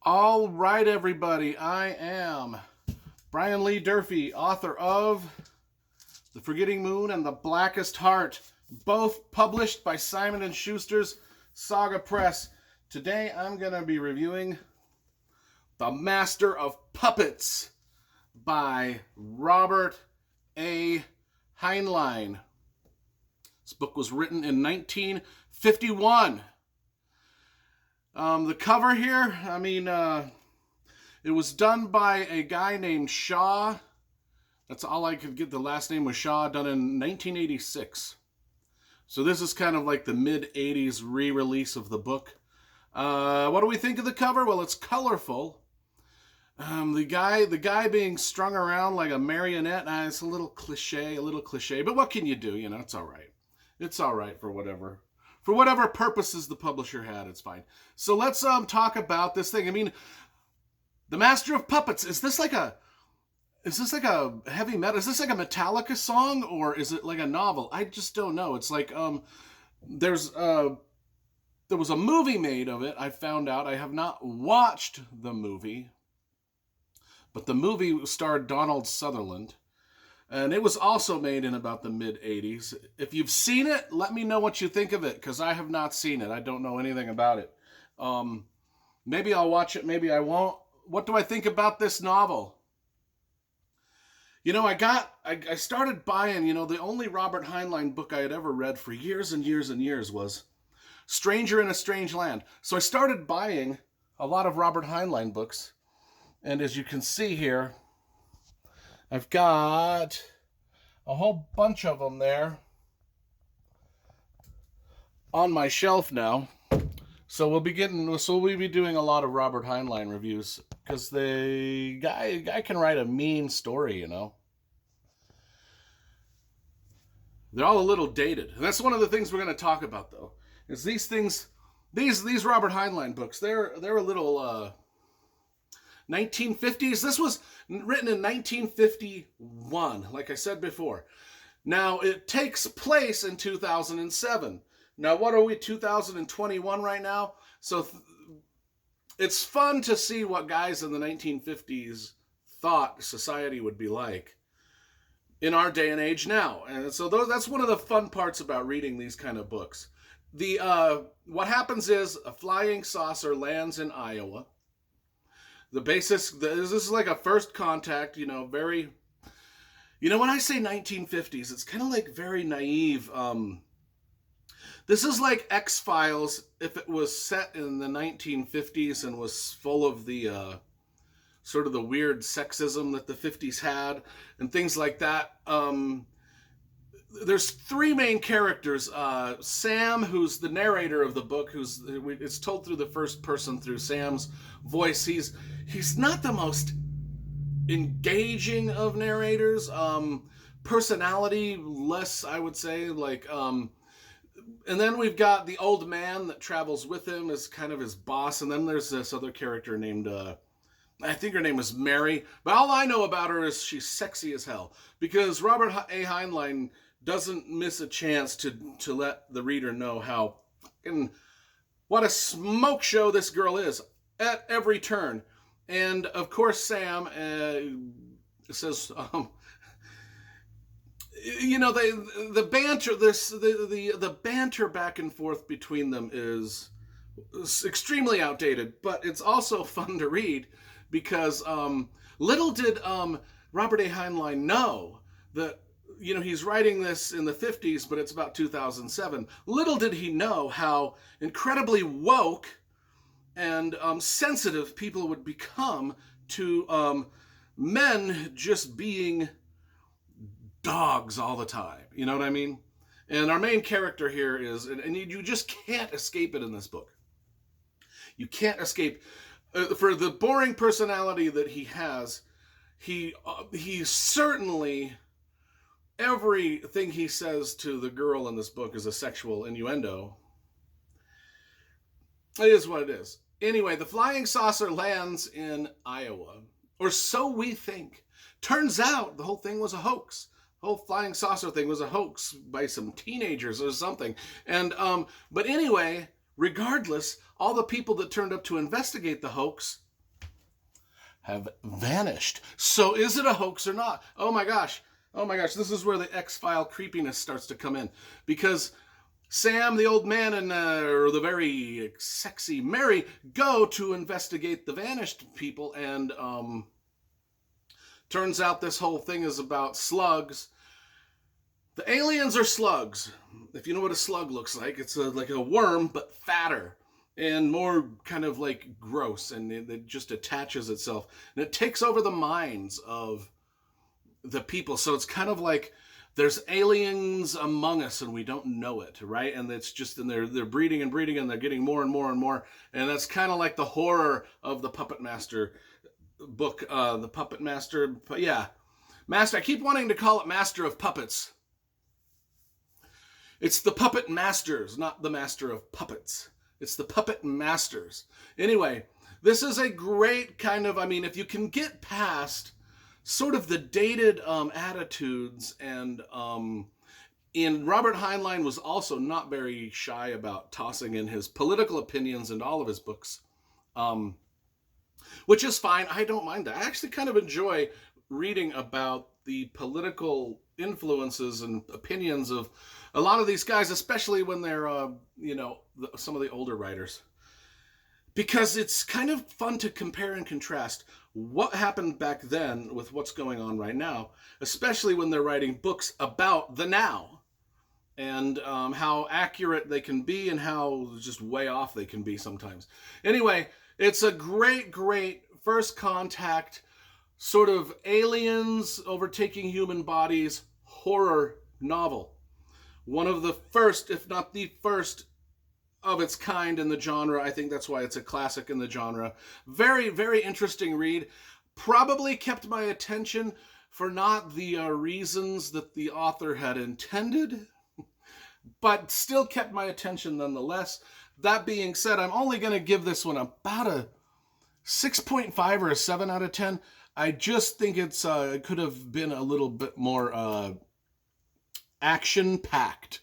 All right, everybody. I am Brian Lee Durfee, author of The Forgetting Moon and The Blackest Heart, both published by Simon & Schuster's Saga Press. Today, I'm going to be reviewing The Master of Puppets by Robert A. Heinlein. This book was written in 1951. The cover here, it was done by a guy named Shaw. That's all I could get. The last name was Shaw, done in 1986. So this is kind of like the mid-80s re-release of the book. What do we think of the cover? Well, it's colorful. The guy being strung around like a marionette, it's a little cliche, but what can you do? You know, it's all right. It's all right for whatever purposes the publisher had. It's fine. So let's talk about this thing. I mean, The Master of Puppets. Is this like a heavy metal? Is this like a Metallica song, or is it like a novel? I just don't know. It's like there was a movie made of it. I found out. I have not watched the movie, but the movie starred Donald Sutherland. And it was also made in about the mid-80s. If you've seen it, let me know what you think of it, because I have not seen it. I don't know anything about it. Maybe I'll watch it, maybe I won't. What do I think about this novel? You know, I started buying, the only Robert Heinlein book I had ever read for years and years and years was Stranger in a Strange Land. So I started buying a lot of Robert Heinlein books. And as you can see here, I've got a whole bunch of them there on my shelf now. So we'll be doing a lot of Robert Heinlein reviews, because the guy can write a mean story, you know. They're all a little dated. And that's one of the things we're going to talk about, though. Is these things, these Robert Heinlein books, they're a little 1950s. This was written in 1951, like I said before. Now, it takes place in 2007. Now, what are we, 2021 right now? So it's fun to see what guys in the 1950s thought society would be like in our day and age now. And so that's one of the fun parts about reading these kind of books. What happens is a flying saucer lands in Iowa. This is like a first contact, when I say 1950s, it's kind of like very naive. This is like X-Files if it was set in the 1950s and was full of the sort of the weird sexism that the 50s had and things like that. There's three main characters. Sam, who's the narrator of the book, it's told through the first person through Sam's voice. He's not the most engaging of narrators. Personality less, I would say. And then we've got the old man that travels with him as kind of his boss. And then there's this other character named, I think her name is Mary. But all I know about her is she's sexy as hell. Because Robert A. Heinlein doesn't miss a chance to let the reader know what a smoke show this girl is at every turn. And of course, Sam says, the banter, the banter back and forth between them is extremely outdated, but it's also fun to read because little did Robert A. Heinlein know that, he's writing this in the 50s, but it's about 2007. Little did he know how incredibly woke and sensitive people would become to men just being dogs all the time. You know what I mean? And our main character here is, and you just can't escape it in this book. You can't escape. For the boring personality that he has, he certainly, everything he says to the girl in this book is a sexual innuendo. It is what it is. Anyway, the flying saucer lands in Iowa, or so we think. Turns out the whole thing was a hoax. The whole flying saucer thing was a hoax by some teenagers or something. And but anyway, regardless, all the people that turned up to investigate the hoax have vanished. So is it a hoax or not? Oh my gosh. Oh my gosh. This is where the X-File creepiness starts to come in. Because Sam, the old man, and or the very sexy Mary go to investigate the vanished people, and turns out this whole thing is about slugs. The aliens are slugs. If you know what a slug looks like, it's like a worm, but fatter and more kind of like gross, and it just attaches itself. And it takes over the minds of the people. So it's kind of like there's aliens among us and we don't know it, right? And it's just, and they're breeding and breeding, and they're getting more and more and more. And that's kind of like the horror of the Puppet Master book. The Puppet Master, yeah. Master, I keep wanting to call it Master of Puppets. It's the Puppet Masters, not the Master of Puppets. It's the Puppet Masters. Anyway, this is a great kind of, I mean, if you can get past sort of the dated attitudes, and Robert Heinlein was also not very shy about tossing in his political opinions in all of his books, which is fine. I don't mind that. I actually kind of enjoy reading about the political influences and opinions of a lot of these guys, especially when they're, some of the older writers. Because it's kind of fun to compare and contrast what happened back then with what's going on right now, especially when they're writing books about the now, and how accurate they can be and how just way off they can be sometimes. Anyway, it's a great, great first contact, sort of aliens overtaking human bodies horror novel. One of the first, if not the first, of its kind in the genre. I think that's why it's a classic in the genre. Very, very interesting read. Probably kept my attention for not the reasons that the author had intended, but still kept my attention nonetheless. That being said, I'm only going to give this one about a 6.5 or a 7 out of 10. I just think it could have been a little bit more action-packed.